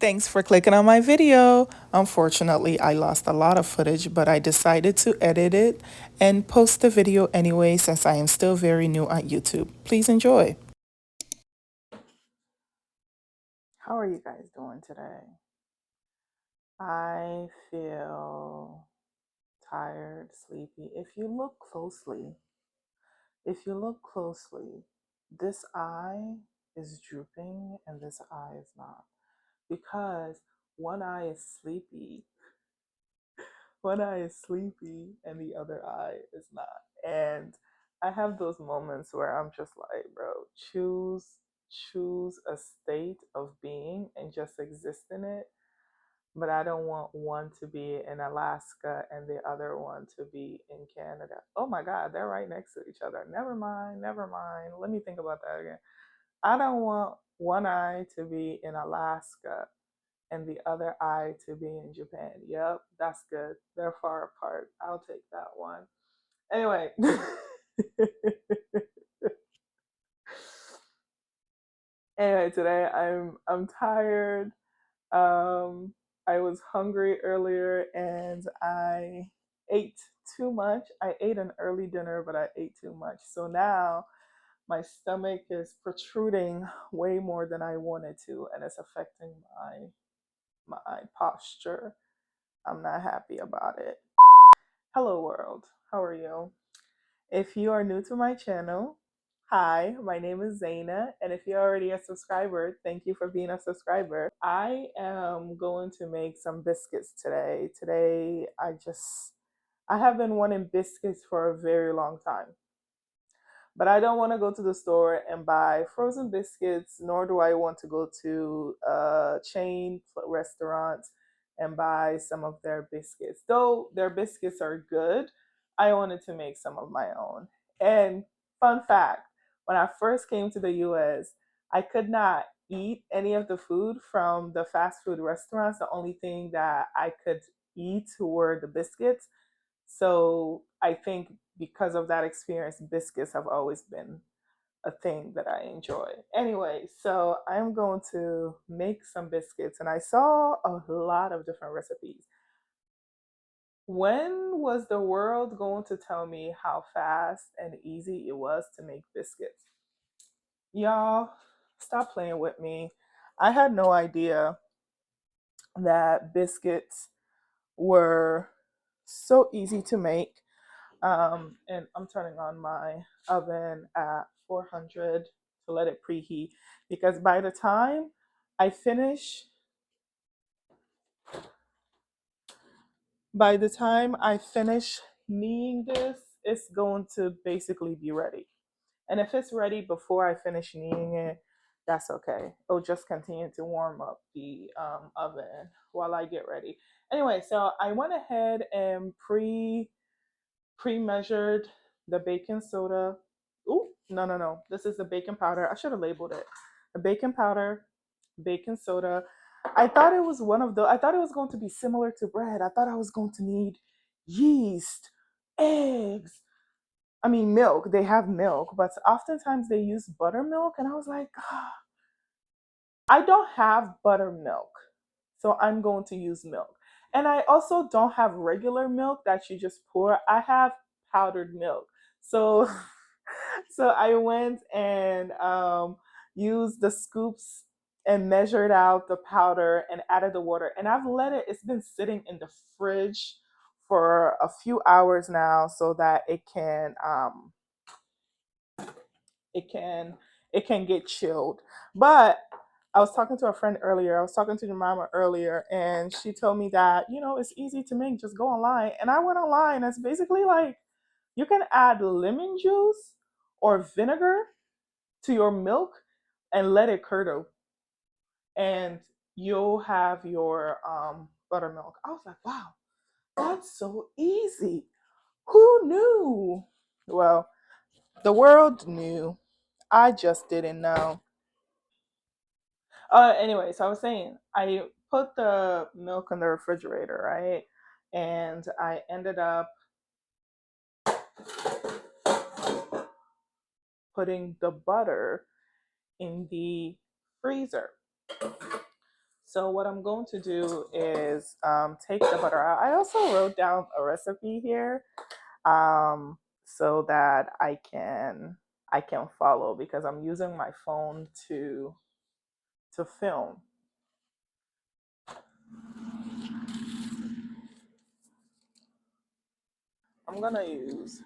Thanks for clicking on my video. Unfortunately, I lost a lot of footage, but I decided to edit it and post the video anyway since I am still very new at YouTube. Please enjoy. How are you guys doing today? I feel tired, sleepy. If you look closely, this eye is drooping and this eye is not because one eye is sleepy one eye is sleepy and the other eye is not. And I have those moments where I'm just like, bro, choose a state of being and just exist in it. But I don't want one to be in Alaska and the other one to be in Canada. Oh my God, they're right next to each other. Never mind, never mind. Let me think about that again. I don't want one eye to be in Alaska and the other eye to be in Japan. Yep, that's good. They're far apart. I'll take that one. Anyway, today I'm tired. I was hungry earlier and I ate too much. I ate an early dinner, but I ate too much. So now my stomach is protruding way more than I wanted to, and it's affecting my posture. I'm not happy about it. Hello, world. How are you? If you are new to my channel, hi, my name is Zaina. And if you're already a subscriber, thank you for being a subscriber. I am going to make some biscuits today. I have been wanting biscuits for a very long time. But I don't want to go to the store and buy frozen biscuits, nor do I want to go to a chain restaurant and buy some of their biscuits. Though their biscuits are good, I wanted to make some of my own. And fun fact, when I first came to the US, I could not eat any of the food from the fast food restaurants. The only thing that I could eat were the biscuits. So I think because of that experience, biscuits have always been a thing that I enjoy. Anyway, so I'm going to make some biscuits, and I saw a lot of different recipes. When was the world going to tell me how fast and easy it was to make biscuits? Y'all, stop playing with me. I had no idea that biscuits were so easy to make. And I'm turning on my oven at 400 to let it preheat because I finish, by the time I finish kneading this, it's going to basically be ready. And if it's ready before I finish kneading it, that's okay. It'll just continue to warm up the oven while I get ready. Anyway, so I went ahead and pre-measured the baking soda. Oh, no, no, no. This is the baking powder. I should have labeled it. The baking powder, baking soda. I thought it was going to be similar to bread. I thought I was going to need yeast, eggs. I mean, milk. They have milk, but oftentimes they use buttermilk. And I was like, I don't have buttermilk, so I'm going to use milk. And I also don't have regular milk that you just pour. I have powdered milk. So so I went and used the scoops and measured out the powder and added the water. And it's been sitting in the fridge for a few hours now so that it can it can get chilled. But I was talking to a friend earlier. I was talking to your mama earlier, and she told me that it's easy to make. Just go online, and I went online. It's basically like you can add lemon juice or vinegar to your milk and let it curdle, and you'll have your buttermilk. I was like, wow, that's so easy. Who knew? Well, the world knew. I just didn't know. Anyway, so I was saying I put the milk in the refrigerator, right? And I ended up putting the butter in the freezer. So what I'm going to do is take the butter out. I also wrote down a recipe here so that I can follow because I'm using my phone to film. I'm gonna use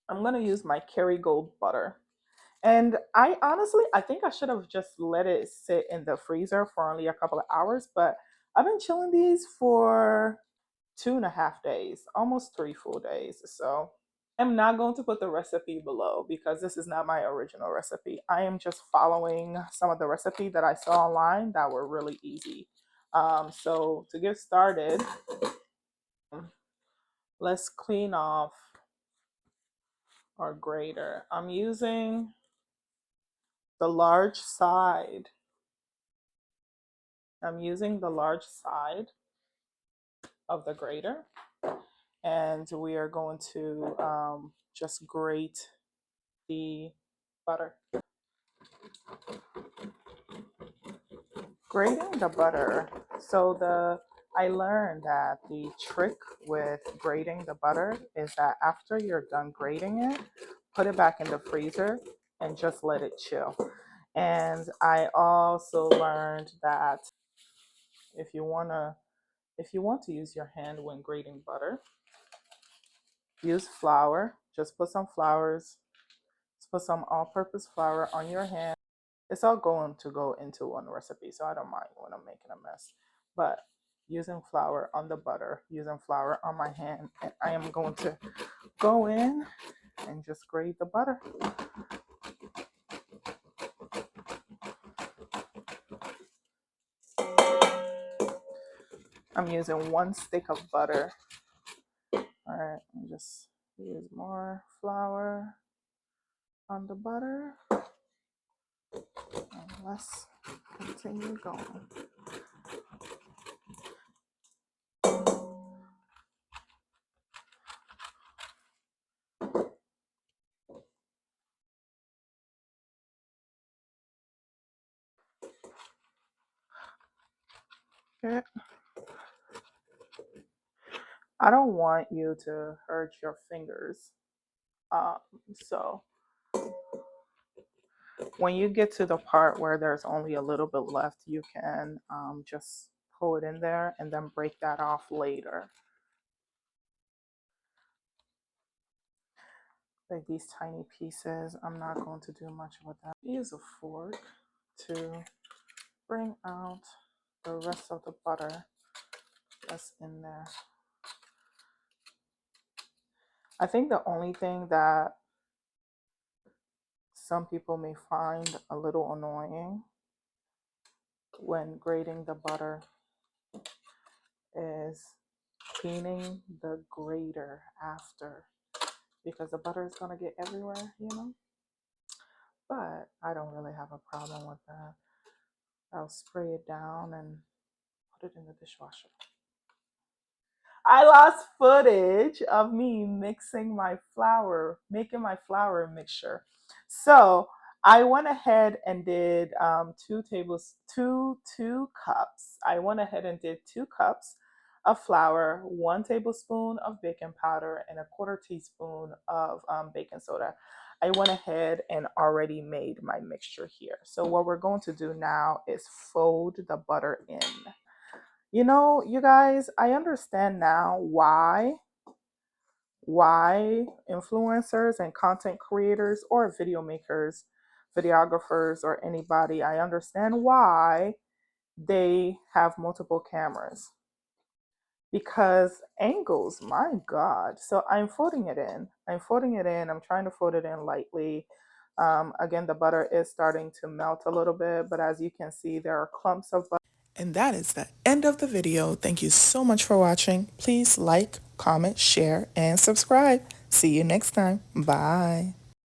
I'm gonna use my Kerrygold butter. And I think I should have just let it sit in the freezer for only a couple of hours, but I've been chilling these for 2.5 days, almost 3 full days. So I'm not going to put the recipe below because this is not my original recipe. I am just following some of the recipe that I saw online that were really easy. So to get started, let's clean off our grater. I'm using the large side. I'm using the large side of the grater, and we are going to just grate the butter. Grating the butter. So I learned that the trick with grating the butter is that after you're done grating it, put it back in the freezer and just let it chill. And I also learned that if you wanna if you want to use your hand when grating butter, use flour. Just put some flours, just put some all-purpose flour on your hand. It's all going to go into one recipe, so I don't mind when I'm making a mess. But using flour on the butter, using flour on my hand, and I am going to go in and just grate the butter. I'm using 1 stick of butter. All right, just use more flour on the butter. And let's continue going. Okay. I don't want you to hurt your fingers. Um, so when you get to the part where there's only a little bit left, you can just pull it in there and then break that off later. Like these tiny pieces, I'm not going to do much with that. Use a fork to bring out the rest of the butter that's in there. I think the only thing that some people may find a little annoying when grating the butter is cleaning the grater after, because the butter is going to get everywhere, But I don't really have a problem with that. I'll spray it down and put it in the dishwasher. I lost footage of me making my flour mixture. So I went ahead and did 2 cups. I went ahead and did 2 cups of flour, 1 tablespoon of baking powder, and a quarter teaspoon of baking soda. I went ahead and already made my mixture here. So what we're going to do now is fold the butter in. You guys, I understand now why influencers and content creators or video makers, videographers or anybody, I understand why they have multiple cameras. Because angles, my God. So I'm folding it in. I'm trying to fold it in lightly. Again, the butter is starting to melt a little bit, but as you can see, there are clumps of butter. And that is the end of the video. Thank you so much for watching. Please like, comment, share, and subscribe. See you next time. Bye.